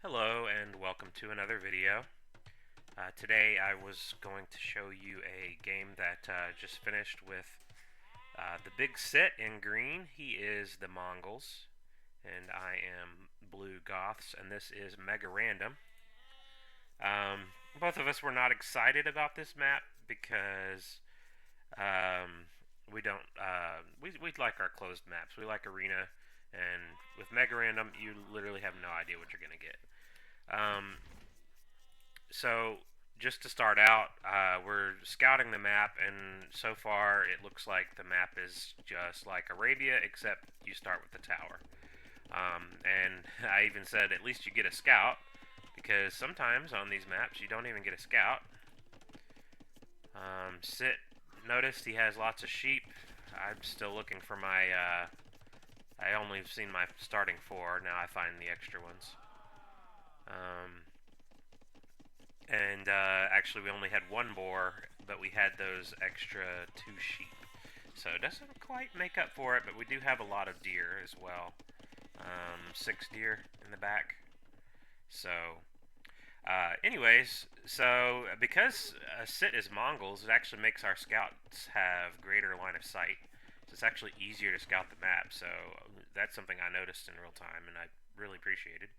Hello and welcome to another video. Today I was going to show you a game that just finished with TheBigSitt in green. He is the Mongols and I am Blue Goths, and this is Mega Random. Both of us were not excited about this map because we don't we like our closed maps. We like arena, and with Mega Random you literally have no idea what you're gonna get. So just to start out, we're scouting the map, and so far it looks like the map is just like Arabia, except you start with the tower. And I even said at least you get a scout, because sometimes on these maps you don't even get a scout. Sit noticed he has lots of sheep. I'm still looking for my, I only have seen my starting 4, now I find the extra ones. And actually we only had 1 boar, but we had those extra 2 sheep. So it doesn't quite make up for it, but we do have a lot of deer as well. 6 deer in the back. So, anyways, so because Sit is Mongols, it actually makes our scouts have greater line of sight. So it's actually easier to scout the map, so that's something I noticed in real time, and I really appreciated.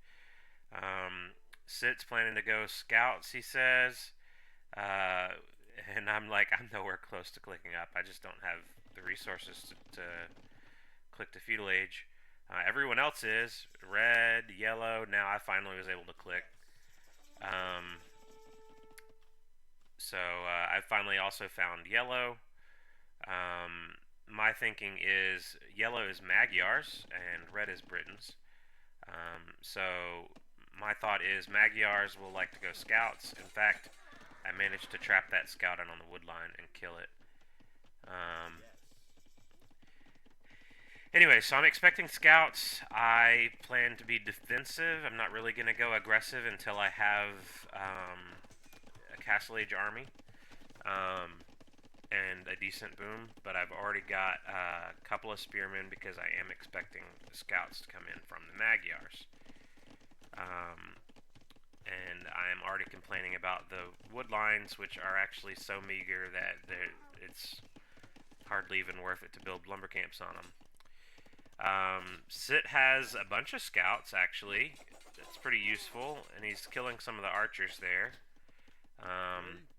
Sit's planning to go scouts, he says. And I'm like, I'm nowhere close to clicking up. I just don't have the resources to click to feudal age. Everyone else is. Red, yellow, now I finally was able to click. So I finally also found yellow. My thinking is yellow is Magyars and red is Britons. So my thought is Magyars will like to go scouts. In fact, I managed to trap that scout out on the wood line and kill it. Anyway, so I'm expecting scouts. I plan to be defensive. I'm not really going to go aggressive until I have a Castle Age army and a decent boom. But I've already got a couple of spearmen because I am expecting scouts to come in from the Magyars. And I am already complaining about the wood lines, which are actually so meager that it's hardly even worth it to build lumber camps on them. Sit has a bunch of scouts, actually. It's pretty useful, and he's killing some of the archers there.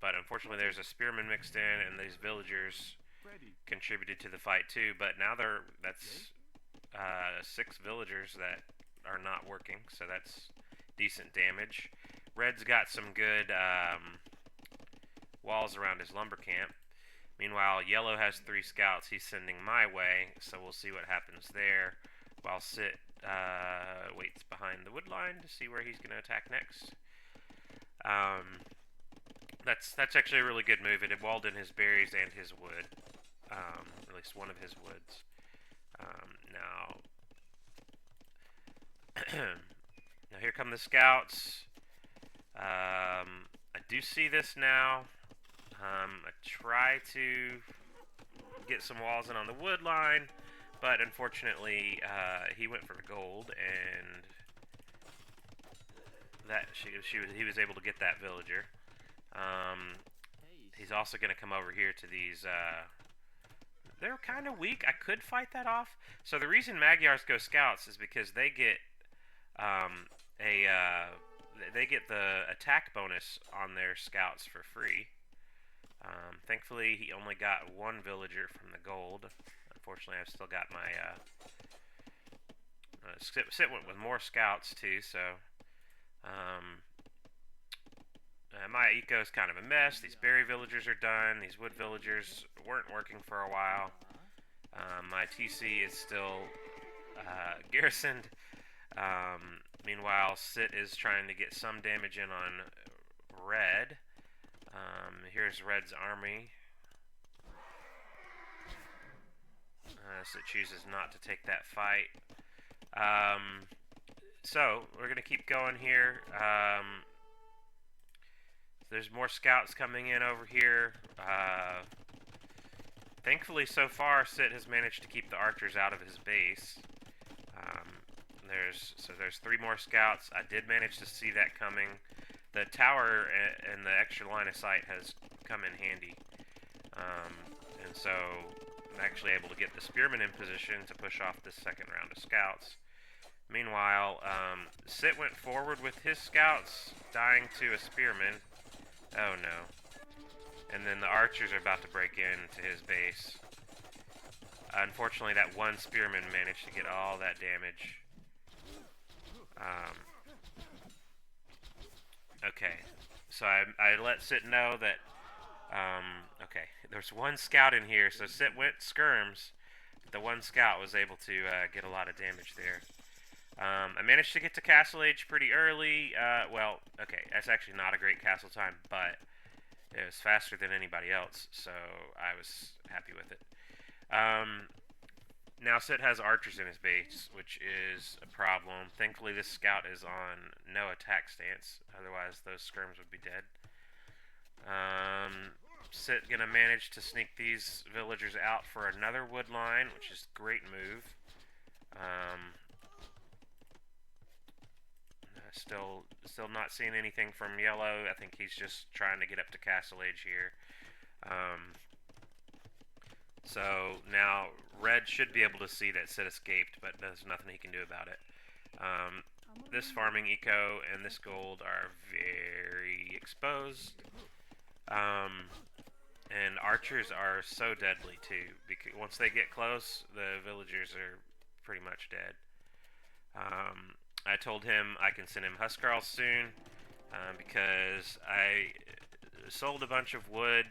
But unfortunately there's a spearman mixed in, and these villagers contributed to the fight too, but now that's 6 villagers that are not working, so that's decent damage. Red's got some good walls around his lumber camp. Meanwhile, yellow has 3 scouts he's sending my way, so we'll see what happens there. While Sit waits behind the wood line to see where he's going to attack next. That's actually a really good move. It walled in his berries and his wood. At least one of his woods. Now, now here come the scouts. I do see this now. I try to get some walls in on the wood line, but unfortunately he went for the gold, and that he was able to get that villager. He's also going to come over here to these. They're kind of weak. I could fight that off. So the reason Magyars go scouts is because they get they get the attack bonus on their scouts for free. Thankfully, he only got 1 villager from the gold. Unfortunately, I've still got my Sit went with more scouts too. So my eco is kind of a mess. These berry villagers are done. These wood villagers weren't working for a while. My TC is still garrisoned. Meanwhile, Sit is trying to get some damage in on red. Here's Red's army. Sit chooses not to take that fight. So, we're going to keep going here. There's more scouts coming in over here. Thankfully, so far, Sit has managed to keep the archers out of his base. There's 3 more scouts. I did manage to see that coming. The tower and the extra line of sight has come in handy. And so I'm actually able to get the spearmen in position to push off this second round of scouts. Meanwhile, Sit went forward with his scouts, dying to a spearman. Oh no. And then the archers are about to break into his base. Unfortunately, that one spearman managed to get all that damage. Okay, so I let Sit know that, okay, there's one scout in here, so Sit went skirms. The one scout was able to get a lot of damage there. I managed to get to Castle Age pretty early. Well, okay, that's actually not a great castle time, but it was faster than anybody else, so I was happy with it. Now Sit has archers in his base, which is a problem. Thankfully, this scout is on no attack stance, otherwise those skirms would be dead. Sit gonna manage to sneak these villagers out for another wood line, which is a great move. Still not seeing anything from Yellow. I think he's just trying to get up to Castle Age here. So now Red should be able to see that Sit escaped, but there's nothing he can do about it. This farming eco and this gold are very exposed. And archers are so deadly too, because once they get close, the villagers are pretty much dead. I told him I can send him Huskarls soon, because I sold a bunch of wood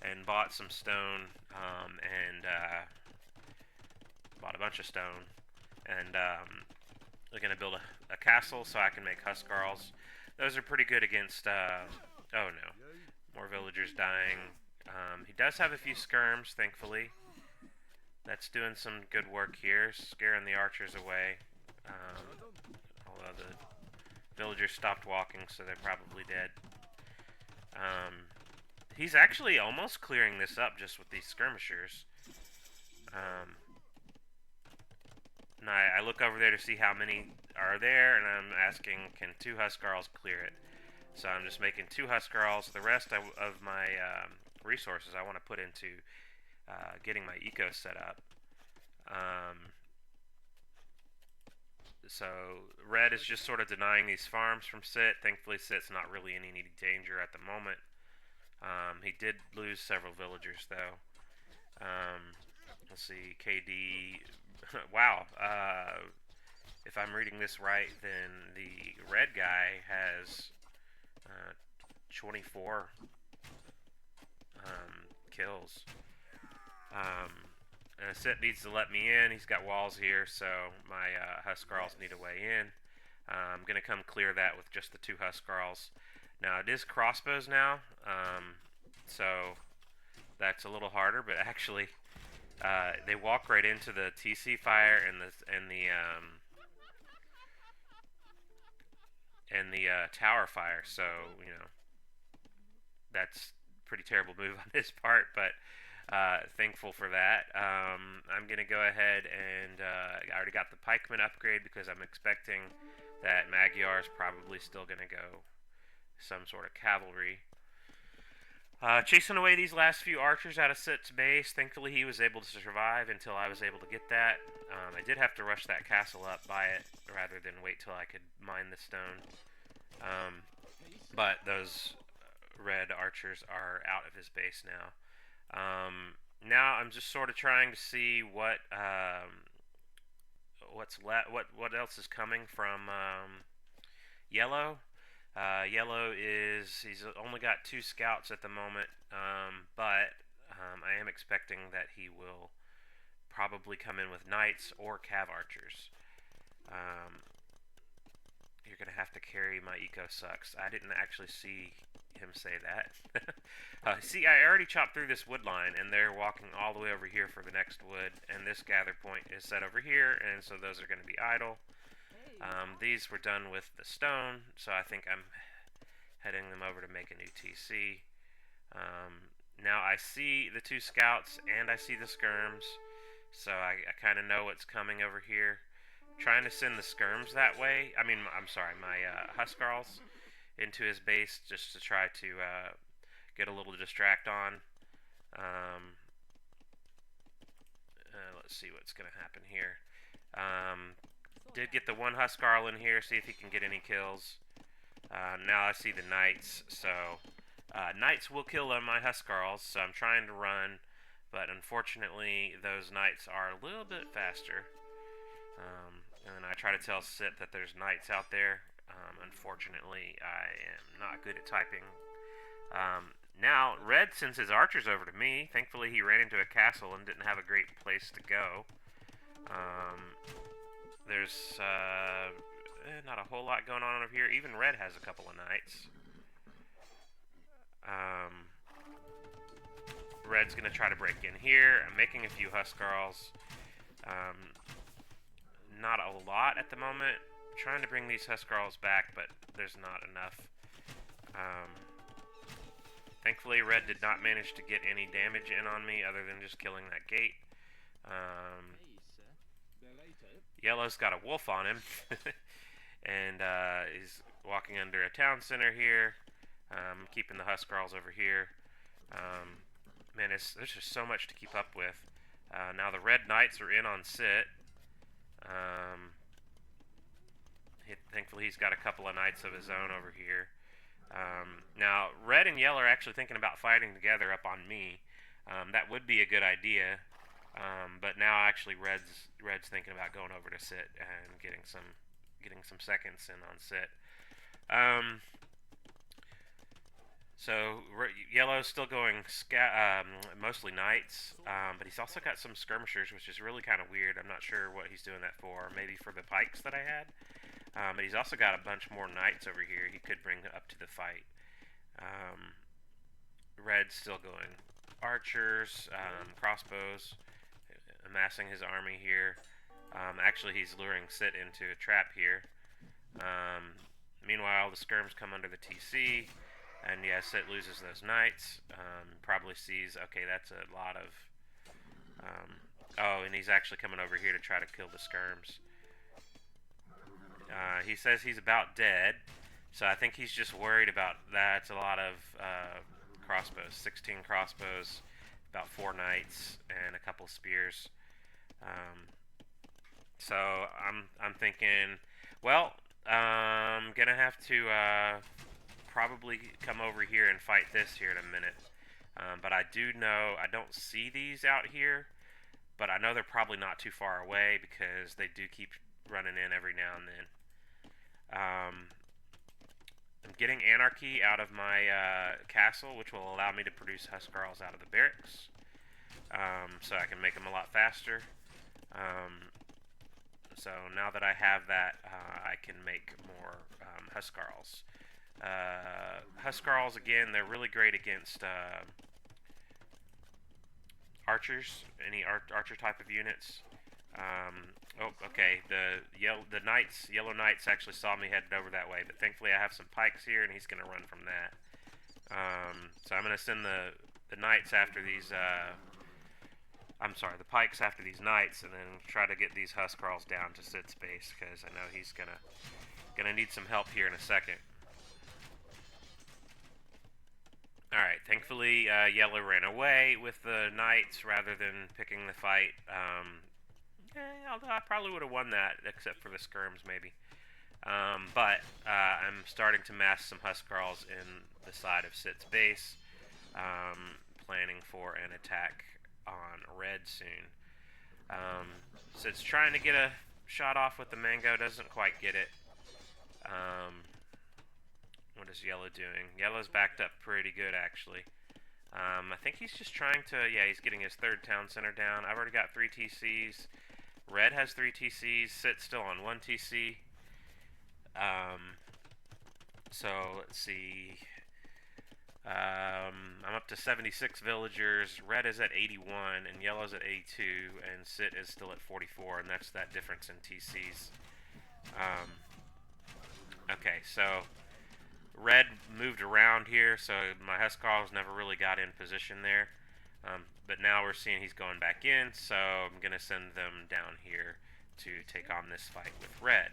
and bought some stone, and bought a bunch of stone, and we're gonna build a castle so I can make Huskarls. Those are pretty good against, oh no, more villagers dying. He does have a few skirms, thankfully. That's doing some good work here, scaring the archers away. Although the villagers stopped walking, so they're probably dead. He's actually almost clearing this up just with these skirmishers. And I look over there to see how many are there, and I'm asking, can 2 Huskarls clear it? So I'm just making 2 Huskarls. The rest of my resources I want to put into getting my eco set up. So Red is just sort of denying these farms from Sit. Thankfully, Sit's not really in any danger at the moment. He did lose several villagers, though. Let's see, KD. Wow. If I'm reading this right, then the red guy has 24 kills. Sit needs to let me in. He's got walls here, so my Huskarls need a way in. I'm going to come clear that with just the 2 Huskarls. Now, it is crossbows now, so that's a little harder, but actually, they walk right into the TC fire and the tower fire, so, you know, that's a pretty terrible move on his part, but thankful for that. I'm going to go ahead and I already got the pikeman upgrade because I'm expecting that Magyar's probably still going to go some sort of cavalry. Chasing away these last few archers out of Sit's base. Thankfully, he was able to survive until I was able to get that. I did have to rush that castle up, buy it, rather than wait till I could mine the stone. But those red archers are out of his base now. Now I'm just sort of trying to see what what else is coming from Yellow. Yellow he's only got 2 scouts at the moment, but I am expecting that he will probably come in with knights or cav archers. You're gonna have to carry my eco sucks. I didn't actually see him say that. See, I already chopped through this wood line, and they're walking all the way over here for the next wood, and this gather point is set over here, and so those are going to be idle. These were done with the stone, so I think I'm heading them over to make a new TC. Now I see the 2 scouts, and I see the skirms, so I kind of know what's coming over here. trying to send the skirms that way. I mean, I'm sorry, my Huskarls into his base just to try to get a little distract on. Um, let's see what's going to happen here. Did get the one Huskarl in here, see if he can get any kills. Now I see the Knights, so Knights will kill my Huskarls, so I'm trying to run, but unfortunately those Knights are a little bit faster. And then I try to tell Sit that there's Knights out there. Unfortunately, I am not good at typing. Now, Red sends his archers over to me. Thankfully, he ran into a castle and didn't have a great place to go. There's not a whole lot going on over here. Even Red has a couple of Knights. Red's going to try to break in here. I'm making a few Huskarls. Not a lot at the moment. I'm trying to bring these Huskarls back, but there's not enough. Thankfully, Red did not manage to get any damage in on me other than just killing that gate. Yellow's got a wolf on him. And he's walking under a town center here. Keeping the Huskarls over here. Man, there's just so much to keep up with. Now the Red Knights are in on Sit. Thankfully, he's got a couple of Knights of his own over here. Now, Red and Yellow are actually thinking about fighting together up on me. That would be a good idea. But now, actually, Red's thinking about going over to Sit and getting some seconds in on Sit. So Yellow's still going mostly Knights, but he's also got some skirmishers, which is really kind of weird. I'm not sure what he's doing that for. Maybe for the pikes that I had. But he's also got a bunch more Knights over here he could bring up to the fight. Red's still going archers, crossbows, amassing his army here. Actually, he's luring Sit into a trap here. Meanwhile, the skirms come under the TC. And yeah, Sit loses those Knights. Probably sees, okay, that's a lot of... oh, and he's actually coming over here to try to kill the skirms. He says he's about dead. So I think he's just worried about that. It's a lot of crossbows. 16 crossbows, about 4 Knights, and a couple spears. So I'm thinking, well, I'm going to have to... probably come over here and fight this here in a minute. But I do know, I don't see these out here, but I know they're probably not too far away because they do keep running in every now and then. I'm getting Anarchy out of my castle, which will allow me to produce Huskarls out of the barracks. So I can make them a lot faster. So now that I have that, I can make more Huskarls. Huskarls, again, they're really great against archers, any archer type of units. Oh, okay, the Yellow Knights actually saw me headed over that way, but thankfully I have some pikes here, and he's going to run from that. So I'm going to send the Knights after these, the pikes after these Knights, and then try to get these Huskarls down to Sit's base, because I know he's going to need some help here in a second. Alright, thankfully Yellow ran away with the Knights rather than picking the fight. Although I probably would have won that, except for the skirms maybe. But I'm starting to mass some Huskarls in the side of Sit's base, planning for an attack on Red soon. Sit's trying to get a shot off with the mango, doesn't quite get it. What is Yellow doing? Yellow's backed up pretty good, actually. I think he's just trying to... Yeah, he's getting his third town center down. I've already got 3 TCs. Red has 3 TCs. Sit's still on 1 TC. So, let's see. I'm up to 76 villagers. Red is at 81, and Yellow's at 82, and Sit is still at 44, and that's that difference in TCs. Okay, so... Red moved around here, so my Huskarls never really got in position there. But now we're seeing he's going back in, so I'm going to send them down here to take on this fight with red.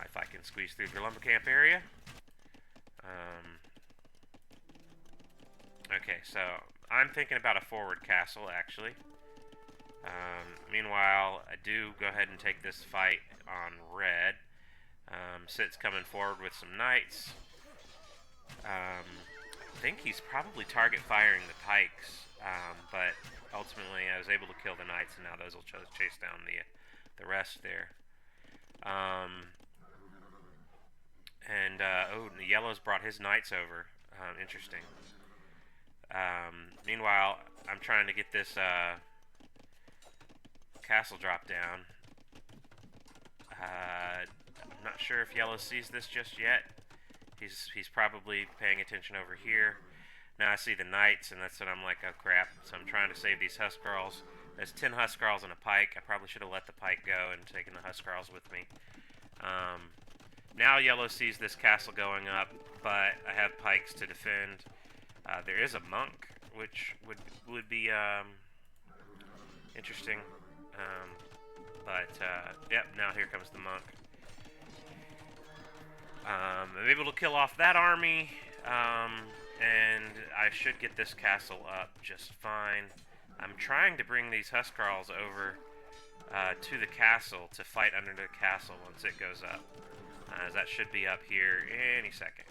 If I can squeeze through the lumber camp area. Okay, so I'm thinking about a forward castle, actually. Meanwhile, I do go ahead and take this fight on red. Sitt's coming forward with some knights. I think he's probably target firing the pikes, but ultimately I was able to kill the knights, and now those will chase down the rest there. Oh, the yellow's brought his knights over. Interesting. Meanwhile, I'm trying to get this castle drop down. I'm not sure if yellow sees this just yet. He's probably paying attention over here. Now I see the knights, and that's when I'm like, oh crap. So I'm trying to save these Huskarls. There's 10 Huskarls and a pike. I probably should have let the pike go and taken the Huskarls with me. Now yellow sees this castle going up, but I have pikes to defend. There is a monk, which would be interesting. Yep, now here comes the monk. I'm able to kill off that army, and I should get this castle up just fine. I'm trying to bring these Huskarls over to the castle to fight under the castle once it goes up. That should be up here any second.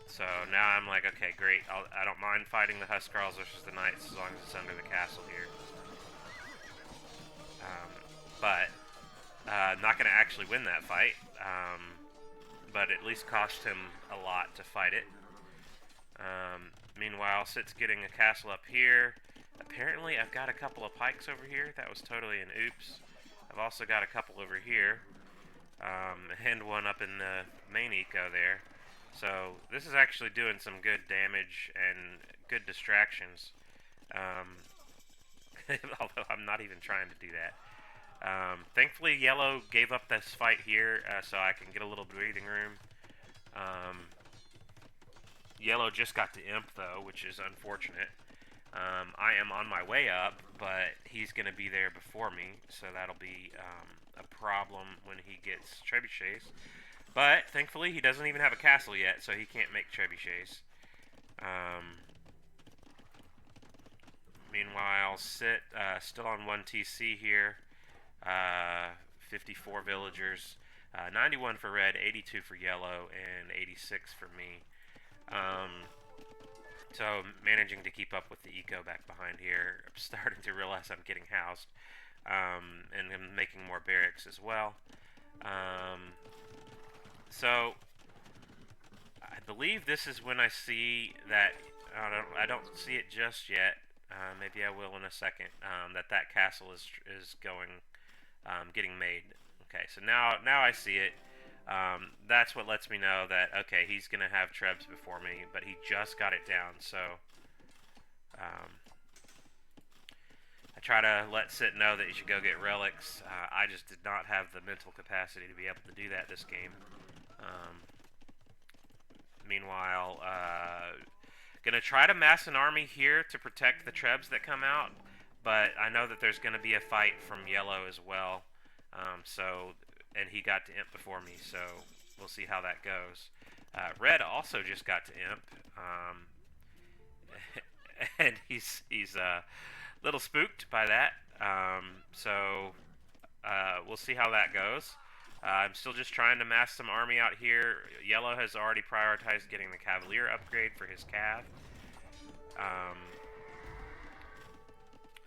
So now I'm like, okay, great. I don't mind fighting the Huskarls versus the Knights as long as it's under the castle here. Not going to actually win that fight, but at least cost him a lot to fight it. Meanwhile, Sitt's getting a castle up here. Apparently, I've got a couple of pikes over here. That was totally an oops. I've also got a couple over here, and one up in the main eco there. So this is actually doing some good damage and good distractions. Although I'm not even trying to do that. Thankfully, yellow gave up this fight here, so I can get a little breathing room. Yellow just got to imp, though, which is unfortunate. I am on my way up, but he's going to be there before me, so that'll be a problem when he gets trebuchets. But, thankfully, he doesn't even have a castle yet, so he can't make trebuchets. Meanwhile, Sitt still on 1 TC here. 54 villagers. 91 for red, 82 for yellow, and 86 for me. So, managing to keep up with the eco back behind here. I'm starting to realize I'm getting housed. And I'm making more barracks as well. So, I believe this is when I see that, I don't see it just yet, maybe I will in a second, that castle is getting made. Okay, so now I see it. That's what lets me know that, okay, he's going to have trebs before me, but he just got it down, so I try to let Sitt know that you should go get relics. I just did not have the mental capacity to be able to do that this game. Meanwhile, gonna try to mass an army here to protect the trebs that come out, but I know that there's gonna be a fight from yellow as well. And he got to imp before me, so we'll see how that goes. Red also just got to imp, and he's a little spooked by that. We'll see how that goes. I'm still just trying to mass some army out here. Yellow has already prioritized getting the Cavalier upgrade for his cav.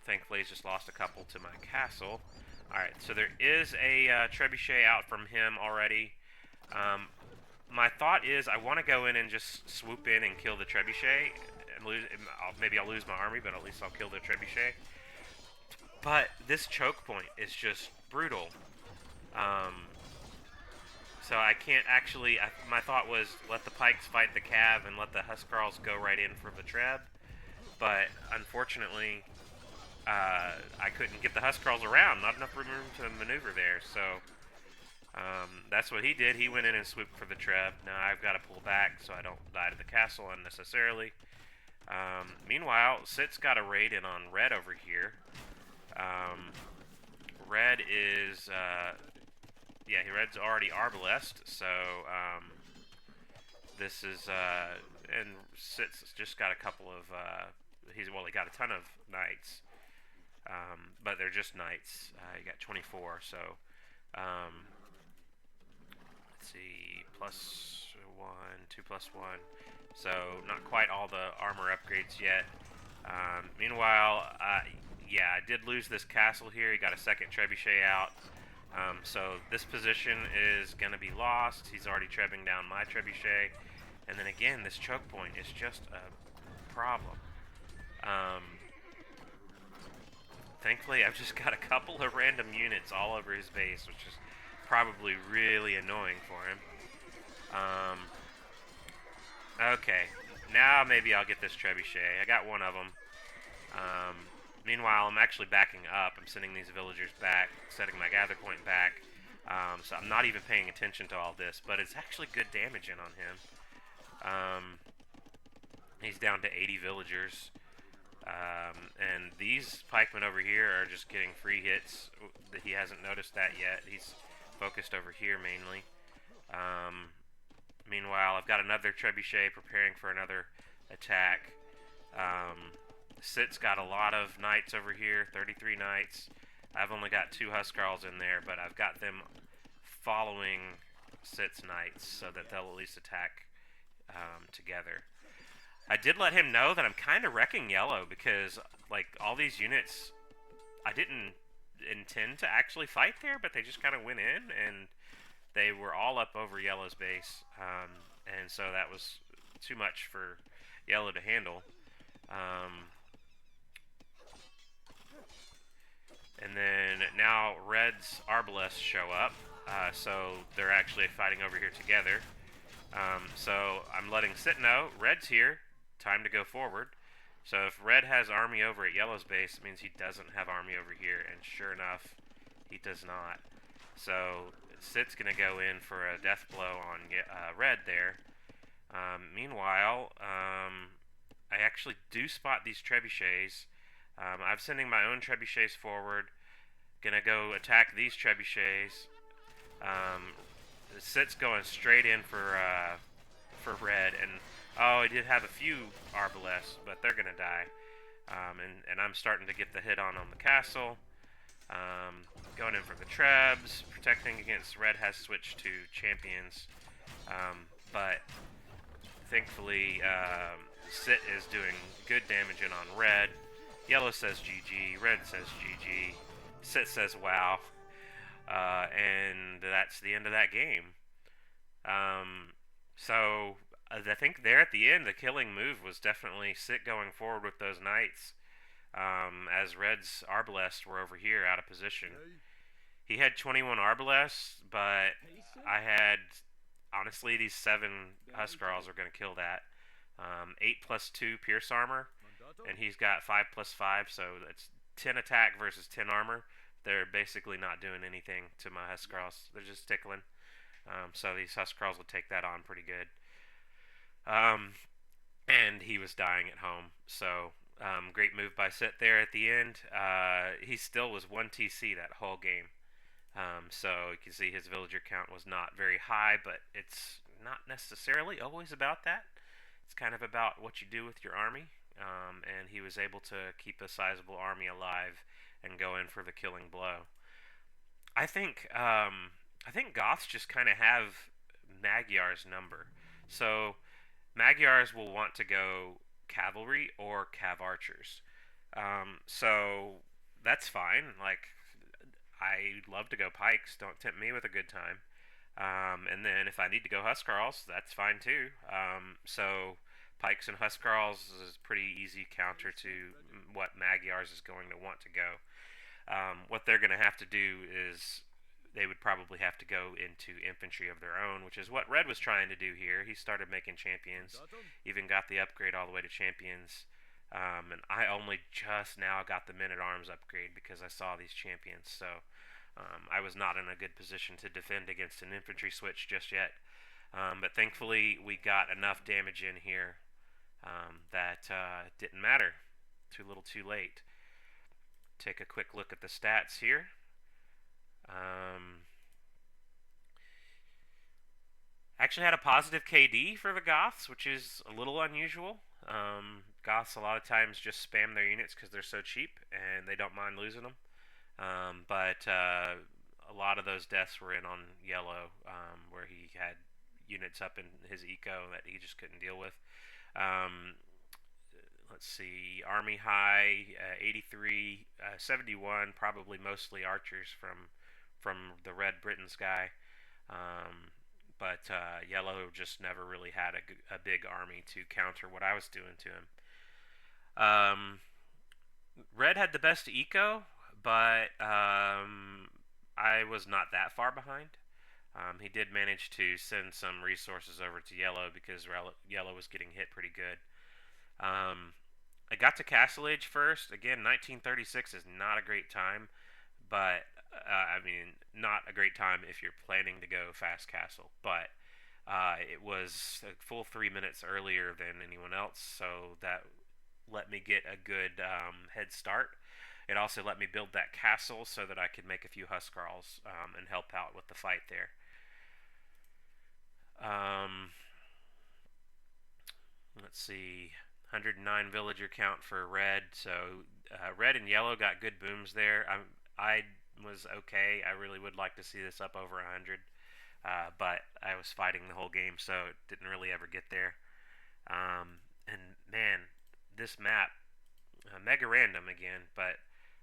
Thankfully, he's just lost a couple to my castle. Alright, so there is a trebuchet out from him already. My thought is I want to go in and just swoop in and kill the trebuchet. And maybe I'll lose my army, but at least I'll kill the trebuchet. But this choke point is just brutal. So I can't actually... my thought was let the pikes fight the cav and let the Huskarls go right in for the treb. But unfortunately, I couldn't get the Huskarls around. Not enough room to maneuver there. So that's what he did. He went in and swooped for the treb. Now I've got to pull back so I don't die to the castle unnecessarily. Meanwhile, Sitt's got a raid in on red over here. Um, red is yeah, red's already arbalest, so this is and Sit's just got a couple of he got a ton of knights, but they're just knights. He got 24, so um, let's see, plus one, 2+1. So not quite all the armor upgrades yet. Meanwhile, yeah, I did lose this castle here. He got a second trebuchet out. So this position is going to be lost. He's already trebbing down my trebuchet. And then again, this choke point is just a problem. Um, Thankfully, I've just got a couple of random units all over his base, which is probably really annoying for him. Um, okay, now maybe I'll get this trebuchet. I got one of them. Um, Meanwhile, I'm actually backing up. I'm sending these villagers back, setting my gather point back. So I'm not even paying attention to all this, but it's actually good damage in on him. He's down to 80 villagers. And these pikemen over here are just getting free hits. He hasn't noticed that yet. He's focused over here mainly. Um, Meanwhile, I've got another trebuchet preparing for another attack. Sit's got a lot of knights over here, 33 knights. I've only got 2 Huskarls in there, but I've got them following Sit's knights so that they'll at least attack together. I did let him know that I'm kind of wrecking yellow because, like, all these units, I didn't intend to actually fight there, but they just kind of went in and they were all up over yellow's base. And so that was too much for yellow to handle. Um, and then now red's arbalests show up, so they're actually fighting over here together. So I'm letting Sit know, red's here, time to go forward. So if red has army over at yellow's base, it means he doesn't have army over here, and sure enough, he does not. So Sit's going to go in for a death blow on red there. Meanwhile, I actually do spot these trebuchets. I'm sending my own trebuchets forward. Gonna go attack these trebuchets. Um, Sit's going straight in for red, and oh, he did have a few arbalests, but they're gonna die. And I'm starting to get the hit on the castle. Going in for the trebs, protecting against red has switched to champions, but thankfully Sit is doing good damage in on red. Yellow says GG, red says GG, Sit says wow, and that's the end of that game. So I think there at the end, the killing move was definitely Sit going forward with those knights, as red's arbalests were over here out of position. He had 21 arbalests, but I had, honestly, these 7 Huskarls are going to kill that. 8+2 pierce armor, and he's got 5+5, so that's 10 attack versus 10 armor. They're basically not doing anything to my Huskarls. They're just tickling. So these Huskarls will take that on pretty good. And he was dying at home, so great move by Sit there at the end. He still was 1 TC that whole game. So you can see his villager count was not very high, but it's not necessarily always about that. It's kind of about what you do with your army, and he was able to keep a sizable army alive and go in for the killing blow. I think Goths just kind of have Magyar's number, so Magyars will want to go cavalry or cav archers. So that's fine. Like, I love to go pikes. Don't tempt me with a good time. And then if I need to go Huskarls, that's fine too. So pikes and Huskarls is a pretty easy counter to what Magyars is going to want to go. What they're going to have to do is they would probably have to go into infantry of their own, which is what Red was trying to do here. He started making champions, even got the upgrade all the way to champions. And I only just now got the men-at-arms upgrade because I saw these champions, so I was not in a good position to defend against an infantry switch just yet. But thankfully, we got enough damage in here that didn't matter. Too little too late. take a quick look at the stats here. Um, Actually had a positive KD for the Goths, which is a little unusual. Goths a lot of times just spam their units because they're so cheap and they don't mind losing them. But a lot of those deaths were in on yellow, where he had units up in his eco that he just couldn't deal with. Um, let's see, Army High 83, 71, probably mostly archers from the Red Britain's guy. Um, but Yellow just never really had a big army to counter what I was doing to him. Um, Red had the best eco, but I was not that far behind. He did manage to send some resources over to Yellow because Yellow was getting hit pretty good. Um, I got to Castle Age first. Again, 1936 is not a great time, but I mean, not a great time if you're planning to go fast castle. But it was a full 3 minutes earlier than anyone else, so that let me get a good head start. It also let me build that castle so that I could make a few Huskarls and help out with the fight there. Um, let's see, 109 villager count for red. So red and yellow got good booms there. I was okay. I really would like to see this up over 100, but I was fighting the whole game, so it didn't really ever get there. And man, this map, mega random again, but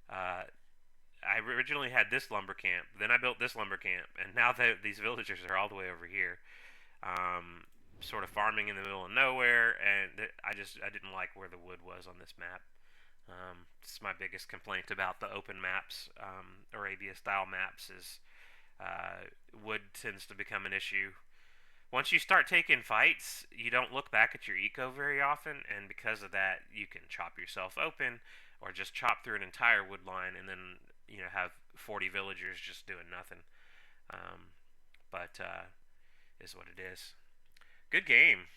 I originally had this lumber camp, then I built this lumber camp, and now these villagers are all the way over here, um, sort of farming in the middle of nowhere, and I didn't like where the wood was on this map. It's my biggest complaint about the open maps, Arabia style maps, is wood tends to become an issue. Once you start taking fights, you don't look back at your eco very often, and because of that, you can chop yourself open, or just chop through an entire wood line, and then have 40 villagers just doing nothing. Um, but is what it is. Good game.